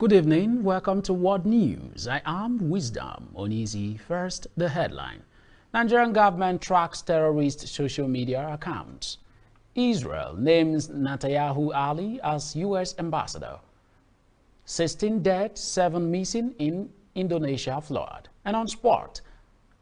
Good evening, welcome to World News. I am Wisdom Onizi. First, the headline. Nigerian government tracks terrorist social media accounts. Israel names Netanyahu Ali as U.S. ambassador. 16 dead, 7 missing in Indonesia flood. And on sport,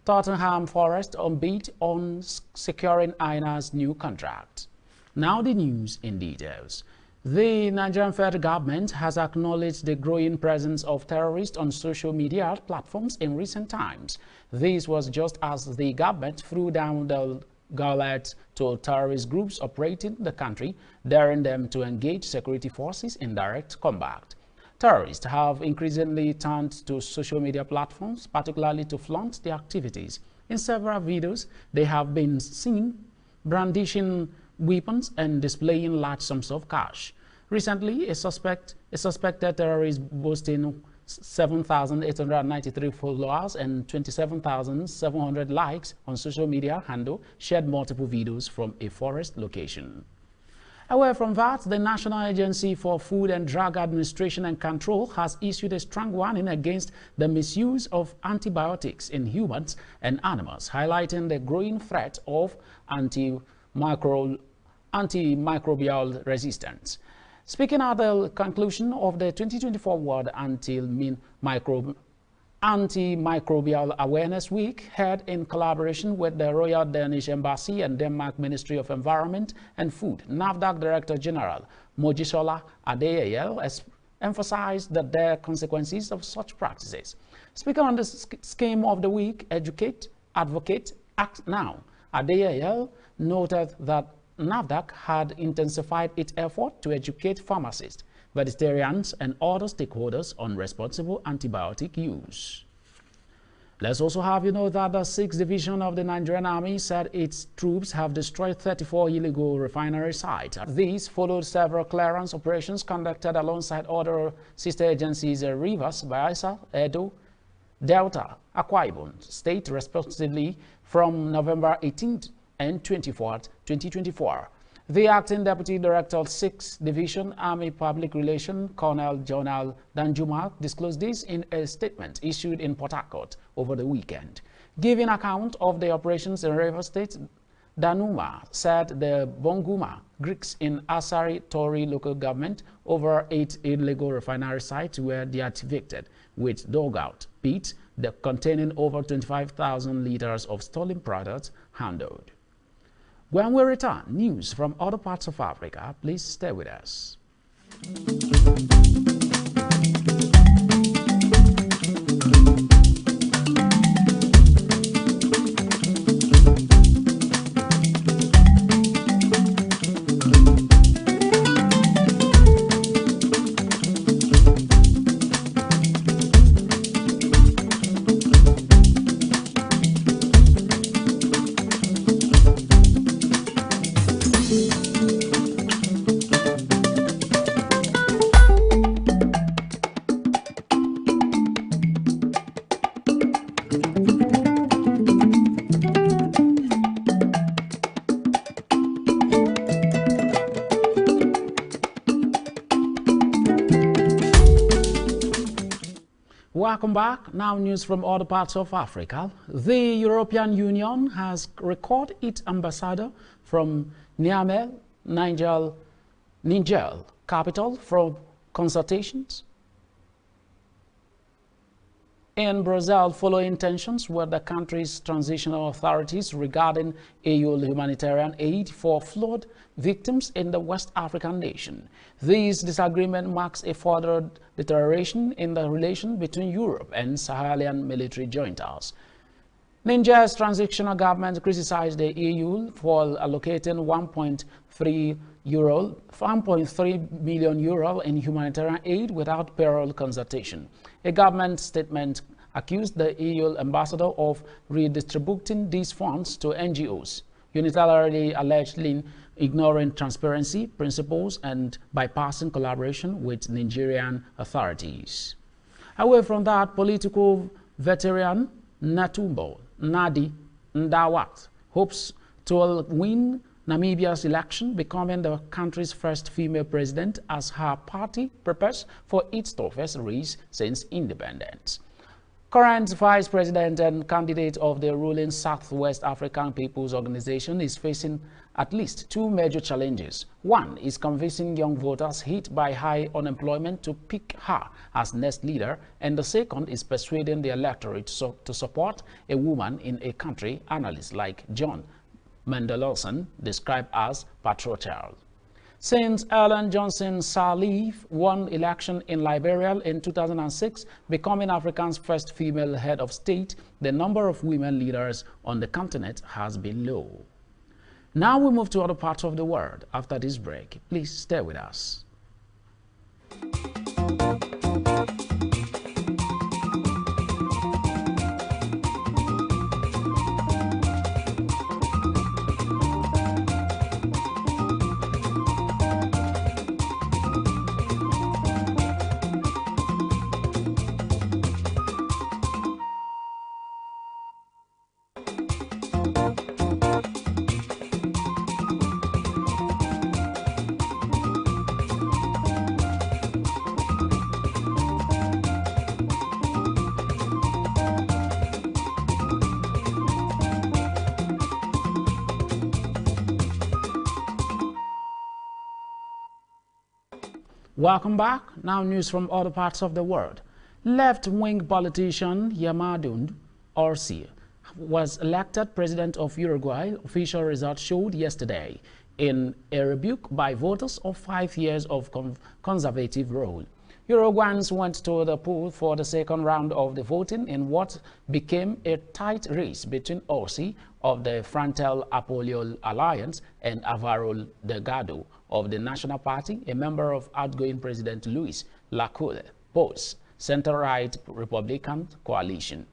Tottenham Forest on beat on securing Aina's new contract. Now the news in details. The Nigerian federal government has acknowledged the growing presence of terrorists on social media platforms in recent times. This was just as the government threw down the gauntlet to terrorist groups operating the country, daring them to engage security forces in direct combat. Terrorists have increasingly turned to social media platforms, particularly to flaunt their activities. In several videos, they have been seen brandishing weapons and displaying large sums of cash. Recently, a suspected terrorist boasting 7,893 followers and 27,700 likes on social media handle shared multiple videos from a forest location. Away from that, the National Agency for Food and Drug Administration and Control has issued a strong warning against the misuse of antibiotics in humans and animals, highlighting the growing threat of antimicrobial resistance. Speaking at the conclusion of the 2024 World Antimicrobial Awareness Week, held in collaboration with the Royal Danish Embassy and Denmark Ministry of Environment and Food, NAFDAC Director General Mojisola Adeyeye emphasized that there are consequences of such practices. Speaking on the scheme of the week, Educate, Advocate, Act Now, Adeyeye noted that NAFDAC had intensified its effort to educate pharmacists, vegetarians, and other stakeholders on responsible antibiotic use. Let's also have you know that the 6th Division of the Nigerian Army said its troops have destroyed 34 illegal refinery sites. These followed several clearance operations conducted alongside other sister agencies Rivers, Bayelsa, Edo, Delta, Akwa Ibom State, respectively, from November 18th and 24th, 2024. The acting deputy director of 6th Division Army Public Relations, Colonel Jonal Danjuma, disclosed this in a statement issued in Port Harcourt over the weekend. Giving account of the operations in Rivers State, Danuma said the Bonguma Greeks in Asari Tori local government over 8 illegal refinery sites were deactivated with dugout pits containing over 25,000 liters of stolen products handled. When we return, news from other parts of Africa. Please stay with us. Welcome back. Now news from other parts of Africa. The European Union has recalled its ambassador from Niamey, Niger capital, for consultations in Brazil following tensions with the country's transitional authorities regarding EU humanitarian aid for flood victims in the West African nation. This disagreement marks a further deterioration in the relation between Europe and Sahelian military juntas. Niger's transitional government criticized the EU for allocating 1.3 million euro in humanitarian aid without parallel consultation. A government statement accused the EU ambassador of redistributing these funds to NGOs, unilaterally allegedly ignoring transparency principles and bypassing collaboration with Nigerian authorities. Away from that, political veteran Natumbo Nadi Ndawat hopes to win Namibia's election, becoming the country's first female president as her party prepares for its toughest race since independence. Current vice president and candidate of the ruling Southwest African People's Organization is facing at least two major challenges. One is convincing young voters hit by high unemployment to pick her as next leader, and the second is persuading the electorate to support a woman in a country analysts like John Mendelsohn described as patriarchal. Since Ellen Johnson Sirleaf won election in Liberia in 2006, becoming Africa's first female head of state, the number of women leaders on the continent has been low. Now we move to other parts of the world. After this break, please stay with us. Welcome back. Now news from other parts of the world. Left-wing politician Yamadou Orsi was elected president of Uruguay, official results showed yesterday, in a rebuke by voters of 5 years of conservative rule. Uruguayans went to the poll for the second round of the voting in what became a tight race between Orsi of the Frontal Apoyo Alliance and Alvaro Delgado of the National Party, a member of outgoing President Luis Lacaille's center-right Republican coalition.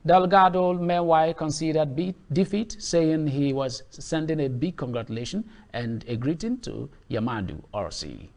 Delgado meanwhile conceded defeat, saying he was sending a big congratulation and a greeting to Yamadou Orsi.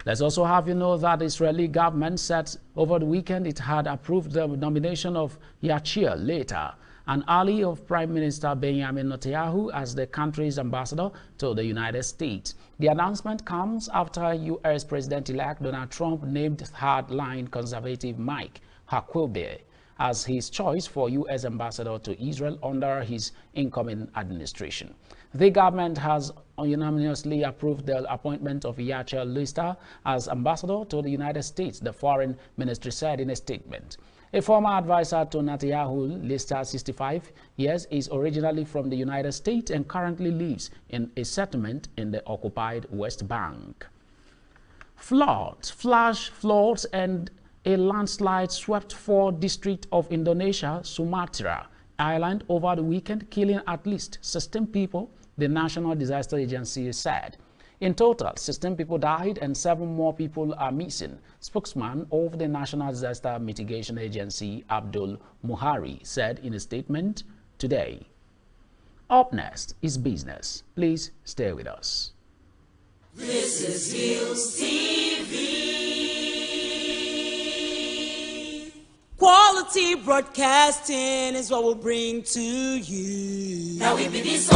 Let's also have you know that the Israeli government said over the weekend it had approved the nomination of Yair Lapid, an ally of Prime Minister Benjamin Netanyahu, as the country's ambassador to the United States. The announcement comes after U.S. President-elect Donald Trump named hardline conservative Mike Huckabee as his choice for U.S. ambassador to Israel under his incoming administration. The government has unanimously approved the appointment of Yair Lapid as ambassador to the United States, the foreign ministry said in a statement. A former advisor to Netanyahu, Lapid, 65 years, is originally from the United States and currently lives in a settlement in the occupied West Bank. Floods, flash floods, and a landslide swept 4 districts of Indonesia, Sumatra Island over the weekend, killing at least 16 people, the National Disaster Agency said. In total, 16 people died and 7 more people are missing. Spokesman of the National Disaster Mitigation Agency, Abdul Muhari, said in a statement today. Up next is business. Please stay with us. This is Hillstv. Quality broadcasting is what we'll bring to you. Now we be this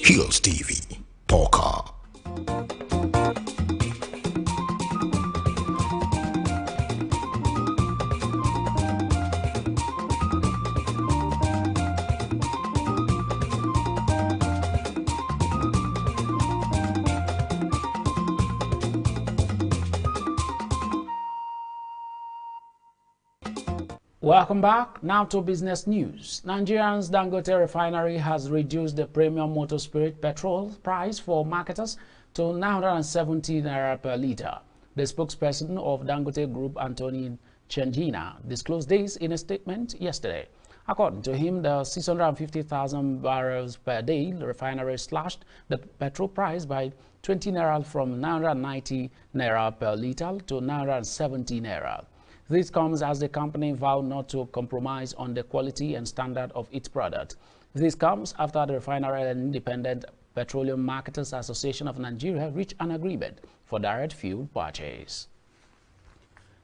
Hillstv, Poker. Welcome back. Now to business news. Nigeria's Dangote refinery has reduced the premium motor spirit petrol price for marketers to 970 naira per litre. The spokesperson of Dangote Group, Anthony Chengina, disclosed this in a statement yesterday. According to him, the 650,000 barrels per day refinery slashed the petrol price by 20 naira from 990 naira per litre to 970 naira. This comes as the company vowed not to compromise on the quality and standard of its product. This comes after the Refinery and Independent Petroleum Marketers Association of Nigeria reached an agreement for direct fuel purchase.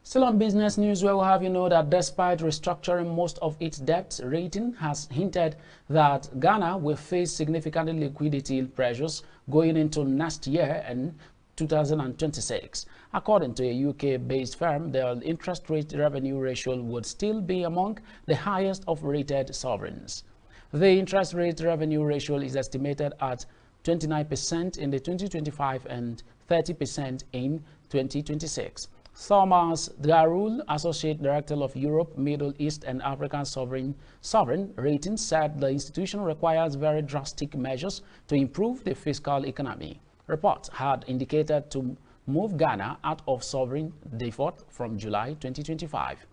Still on business news, where we'll have you know that despite restructuring most of its debt, rating has hinted that Ghana will face significant liquidity pressures going into next year and 2026. According to a UK-based firm, the interest rate revenue ratio would still be among the highest of rated sovereigns. The interest rate revenue ratio is estimated at 29% in the 2025 and 30% in 2026. Thomas Darul, Associate Director of Europe, Middle East and African Sovereign Ratings, said the institution requires very drastic measures to improve the fiscal economy. Reports had indicated to move Ghana out of sovereign default from July 2025.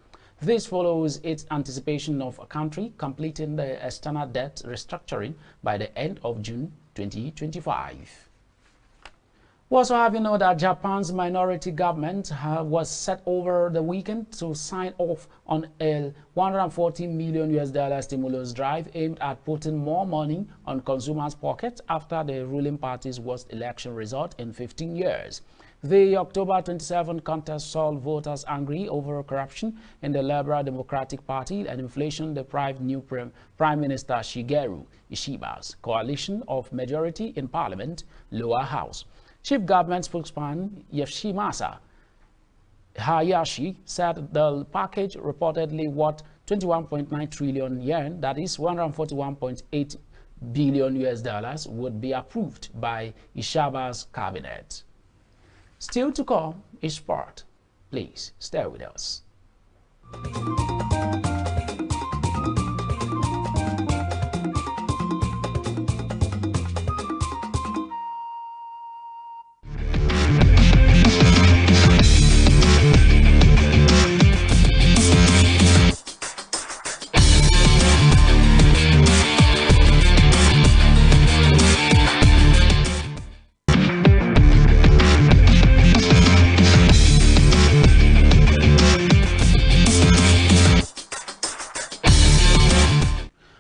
This follows its anticipation of a country completing the external debt restructuring by the end of June 2025. We also have you know that Japan's minority government was set over the weekend to sign off on a $140 million stimulus drive aimed at putting more money on consumers' pockets after the ruling party's worst election result in 15 years. The October 27 contest saw voters angry over corruption in the Liberal Democratic Party and inflation-deprived new Prime Minister Shigeru Ishiba's coalition of majority in Parliament, lower house. Chief Government spokesman Yoshimasa Hayashi said the package reportedly worth 21.9 trillion yen, that is $141.8 billion, would be approved by Ishiba's cabinet. Still to come is sport. Please stay with us.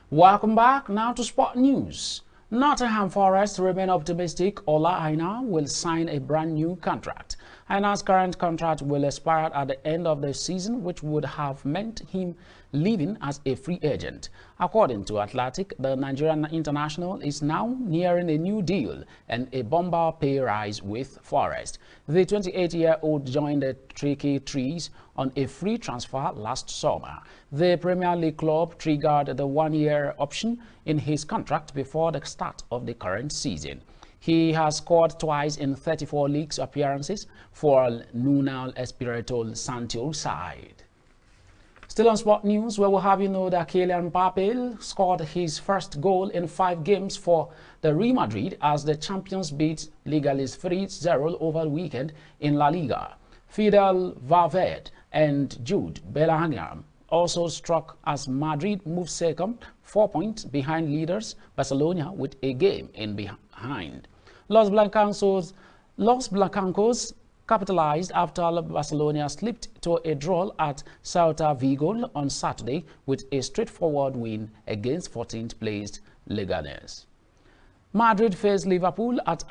Welcome back. Now to sport news. Nottingham Forest remain optimistic Ola Aina will sign a brand new contract. Aina's current contract will expire at the end of the season, which would have meant him leaving as a free agent. According to Athletic, the Nigerian international is now nearing a new deal and a bomber pay rise with Forest. The 28-year-old joined the Tricky Trees on a free transfer last summer. The Premier League club triggered the one-year option in his contract before the start of the current season. He has scored twice in 34 league appearances for Nuno Espirito Santo side. Still on sport news, where we'll have you know that Kylian Mbappe scored his first goal in 5 games for the Real Madrid as the champions beat Legalis 3-0 over the weekend in La Liga. Fidel Valverde and Jude Bellingham also struck as Madrid moved second, 4 points behind leaders Barcelona with a game in behind. Los Blancos capitalized after Barcelona slipped to a draw at Celta Vigo on Saturday with a straightforward win against 14th placed Leganes. Madrid faced Liverpool at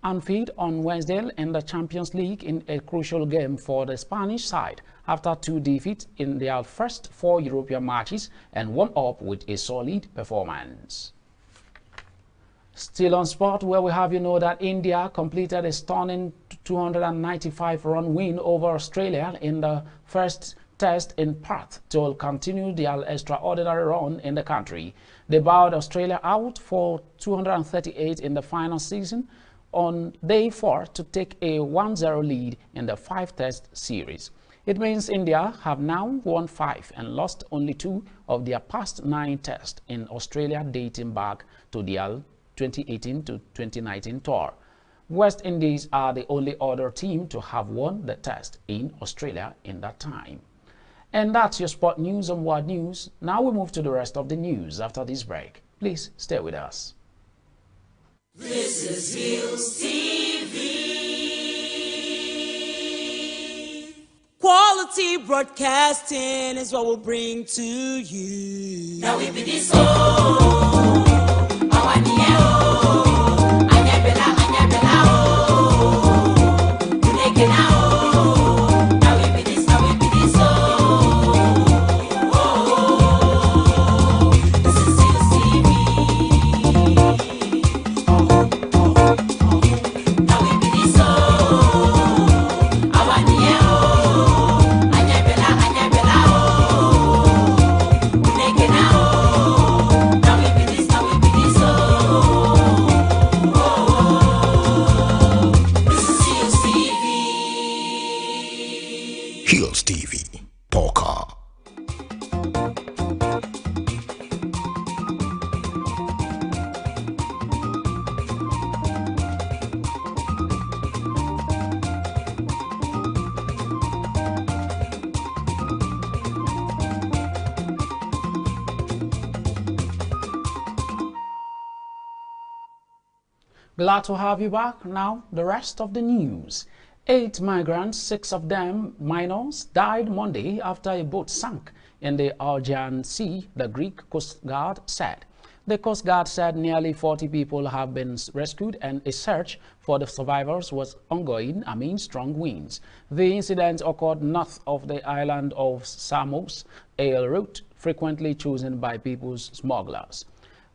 Anfield on Wednesday in the Champions League in a crucial game for the Spanish side after 2 defeats in their first 4 European matches and one up with a solid performance. Still on sport, where we have you know that India completed a stunning 295-run win over Australia in the first test in Perth to continue their extraordinary run in the country. They bowed Australia out for 238 in the final season on day 4 to take a 1-0 lead in the 5-test series. It means India have now won 5 and lost only 2 of their past 9 tests in Australia, dating back to their 2018 to 2019 tour. West Indies are the only other team to have won the test in Australia in that time. And that's your sport news on World News. Now we move to the rest of the news after this break. Please stay with us. This is Hillstv. Quality broadcasting is what we'll bring to you. Now we be this Hillstv, Polka. Glad to have you back. Now, the rest of the news. 8 migrants, 6 of them minors, died Monday after a boat sank in the Aegean Sea, the Greek Coast Guard said. The Coast Guard said nearly 40 people have been rescued and a search for the survivors was ongoing amid strong winds. The incident occurred north of the island of Samos, a route frequently chosen by people's smugglers.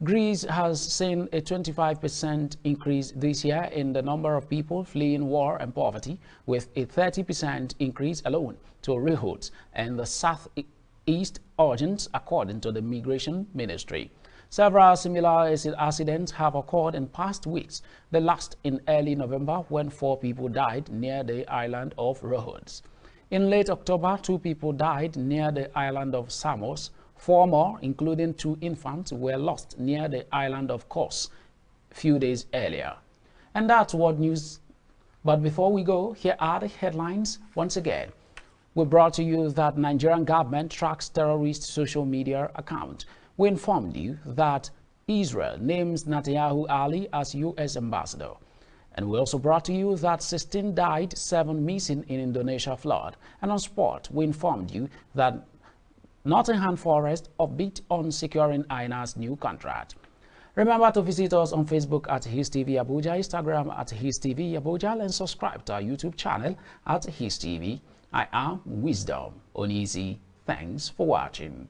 Greece has seen a 25% increase this year in the number of people fleeing war and poverty, with a 30% increase alone to Rhodes and the southeast regions, according to the Migration Ministry. Several similar accidents have occurred in past weeks, the last in early November when 4 people died near the island of Rhodes. In late October, 2 people died near the island of Samos. 4 more, including 2 infants, were lost near the island of Kos a few days earlier. And that's World News. But before we go, here are the headlines once again. We brought to you that Nigerian government tracks terrorist social media account. We informed you that Israel names Netanyahu Ali as U.S. ambassador. And we also brought to you that 16 died, 7 missing in Indonesia flood. And on sport, we informed you that Nottingham Forest upbeat on securing Aina's new contract. Remember to visit us on Facebook at Hillstv Abuja, Instagram at Hillstv Abuja, and subscribe to our YouTube channel at Hillstv. I am Wisdom Onizi. Thanks for watching.